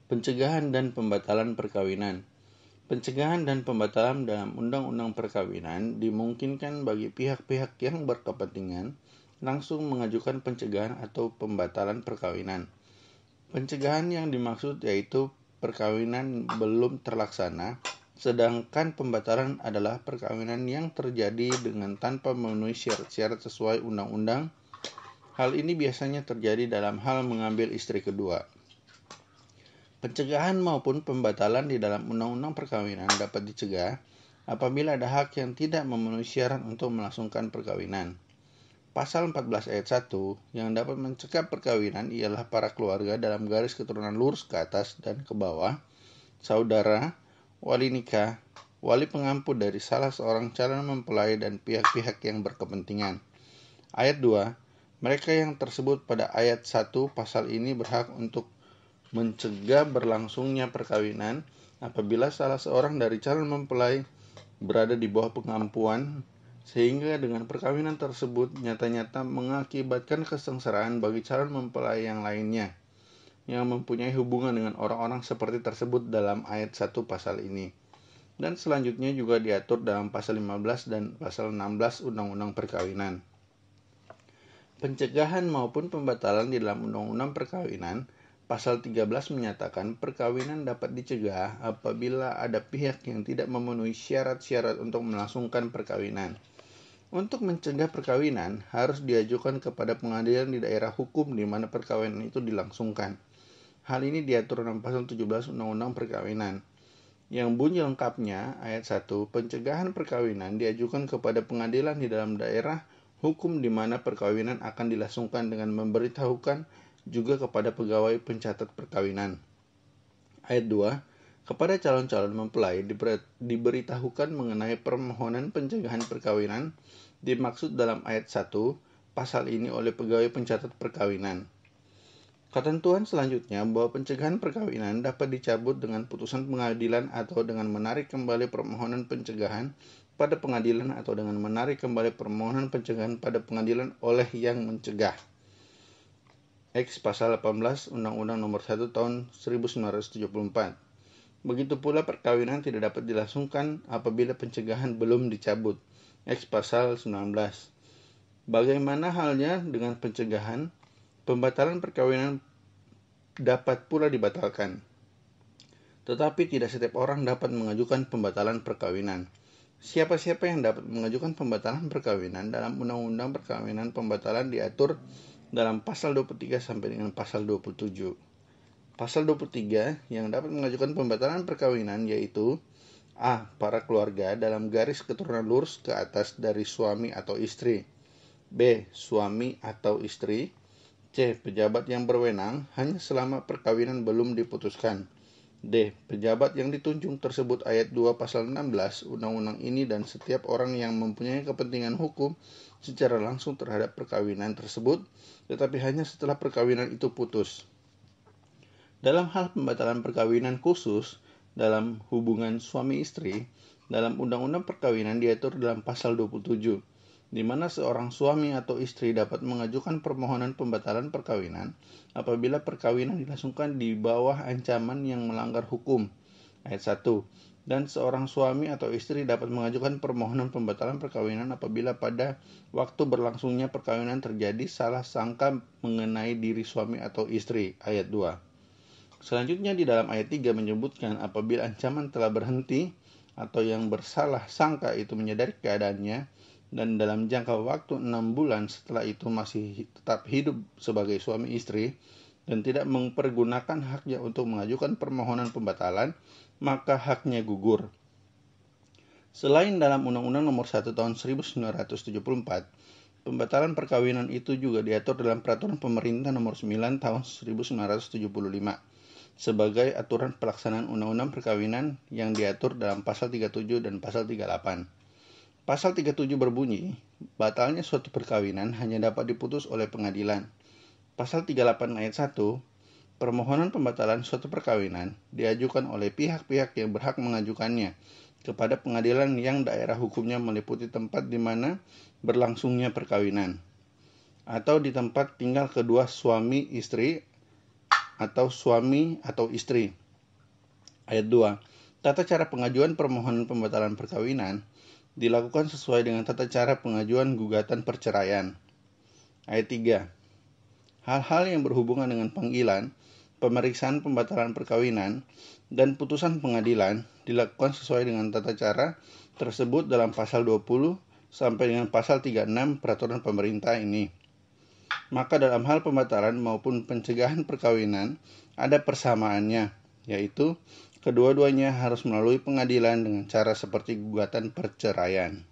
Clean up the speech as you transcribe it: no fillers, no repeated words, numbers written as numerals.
Pencegahan dan pembatalan perkawinan. Pencegahan dan pembatalan dalam Undang-Undang Perkawinan dimungkinkan bagi pihak-pihak yang berkepentingan langsung mengajukan pencegahan atau pembatalan perkawinan. Pencegahan yang dimaksud yaitu perkawinan belum terlaksana, sedangkan pembatalan adalah perkawinan yang terjadi dengan tanpa memenuhi syarat-syarat sesuai undang-undang. Hal ini biasanya terjadi dalam hal mengambil istri kedua. Pencegahan maupun pembatalan di dalam undang-undang perkawinan dapat dicegah apabila ada hak yang tidak memenuhi syarat untuk melangsungkan perkawinan. Pasal 14 ayat 1 yang dapat mencegah perkawinan ialah para keluarga dalam garis keturunan lurus ke atas dan ke bawah, saudara, wali nikah, wali pengampu dari salah seorang calon mempelai dan pihak-pihak yang berkepentingan. Ayat 2, mereka yang tersebut pada ayat 1 pasal ini berhak untuk mencegah berlangsungnya perkawinan apabila salah seorang dari calon mempelai berada di bawah pengampuan, sehingga dengan perkawinan tersebut nyata-nyata mengakibatkan kesengsaraan bagi calon mempelai yang lainnya yang mempunyai hubungan dengan orang-orang seperti tersebut dalam ayat 1 pasal ini. Dan selanjutnya juga diatur dalam pasal 15 dan pasal 16 Undang-Undang Perkawinan. Pencegahan maupun pembatalan di dalam Undang-Undang Perkawinan, pasal 13 menyatakan perkawinan dapat dicegah apabila ada pihak yang tidak memenuhi syarat-syarat untuk melangsungkan perkawinan. Untuk mencegah perkawinan harus diajukan kepada pengadilan di daerah hukum di mana perkawinan itu dilangsungkan. Hal ini diatur dalam pasal 17 Undang-Undang Perkawinan. Yang bunyi lengkapnya, ayat 1, pencegahan perkawinan diajukan kepada pengadilan di dalam daerah hukum di mana perkawinan akan dilangsungkan dengan memberitahukan juga kepada pegawai pencatat perkawinan. Ayat 2, kepada calon-calon mempelai diberitahukan mengenai permohonan pencegahan perkawinan dimaksud dalam ayat 1 pasal ini oleh pegawai pencatat perkawinan. Ketentuan selanjutnya bahwa pencegahan perkawinan dapat dicabut dengan putusan pengadilan atau dengan menarik kembali permohonan pencegahan pada pengadilan atau dengan menarik kembali permohonan pencegahan pada pengadilan oleh yang mencegah. X pasal 18 Undang-Undang Nomor 1 Tahun 1974. Begitu pula perkawinan tidak dapat dilangsungkan apabila pencegahan belum dicabut. X pasal 19. Bagaimana halnya dengan pencegahan? Pembatalan perkawinan dapat pula dibatalkan. Tetapi tidak setiap orang dapat mengajukan pembatalan perkawinan. Siapa-siapa yang dapat mengajukan pembatalan perkawinan dalam Undang-Undang Perkawinan, pembatalan diatur dalam pasal 23 sampai dengan pasal 27. Pasal 23 yang dapat mengajukan pembatalan perkawinan yaitu A. Para keluarga dalam garis keturunan lurus ke atas dari suami atau istri. B. Suami atau istri. C. Pejabat yang berwenang hanya selama perkawinan belum diputuskan. D. Pejabat yang ditunjuk tersebut ayat 2 pasal 16 undang-undang ini dan setiap orang yang mempunyai kepentingan hukum secara langsung terhadap perkawinan tersebut, tetapi hanya setelah perkawinan itu putus. Dalam hal pembatalan perkawinan khusus dalam hubungan suami istri, dalam Undang-Undang Perkawinan diatur dalam pasal 27, di mana seorang suami atau istri dapat mengajukan permohonan pembatalan perkawinan apabila perkawinan dilangsungkan di bawah ancaman yang melanggar hukum. Ayat 1. Dan seorang suami atau istri dapat mengajukan permohonan pembatalan perkawinan apabila pada waktu berlangsungnya perkawinan terjadi salah sangka mengenai diri suami atau istri. Ayat 2. Selanjutnya di dalam ayat 3 menyebutkan apabila ancaman telah berhenti atau yang bersalah sangka itu menyadari keadaannya dan dalam jangka waktu 6 bulan setelah itu masih tetap hidup sebagai suami istri dan tidak mempergunakan haknya untuk mengajukan permohonan pembatalan, maka haknya gugur. Selain dalam Undang-Undang Nomor 1 Tahun 1974, pembatalan perkawinan itu juga diatur dalam Peraturan Pemerintah Nomor 9 Tahun 1975 sebagai aturan pelaksanaan Undang-Undang Perkawinan yang diatur dalam Pasal 37 dan Pasal 38. Pasal 37 berbunyi, batalnya suatu perkawinan hanya dapat diputus oleh pengadilan. Pasal 38 ayat 1, permohonan pembatalan suatu perkawinan diajukan oleh pihak-pihak yang berhak mengajukannya kepada pengadilan yang daerah hukumnya meliputi tempat di mana berlangsungnya perkawinan, atau di tempat tinggal kedua suami istri, atau suami atau istri. Ayat 2. Tata cara pengajuan permohonan pembatalan perkawinan dilakukan sesuai dengan tata cara pengajuan gugatan perceraian. Ayat 3. Hal-hal yang berhubungan dengan panggilan, pemeriksaan pembatalan perkawinan, dan putusan pengadilan dilakukan sesuai dengan tata cara tersebut dalam pasal 20 sampai dengan pasal 36 peraturan pemerintah ini. Maka dalam hal pembatalan maupun pencegahan perkawinan ada persamaannya, yaitu kedua-duanya harus melalui pengadilan dengan cara seperti gugatan perceraian.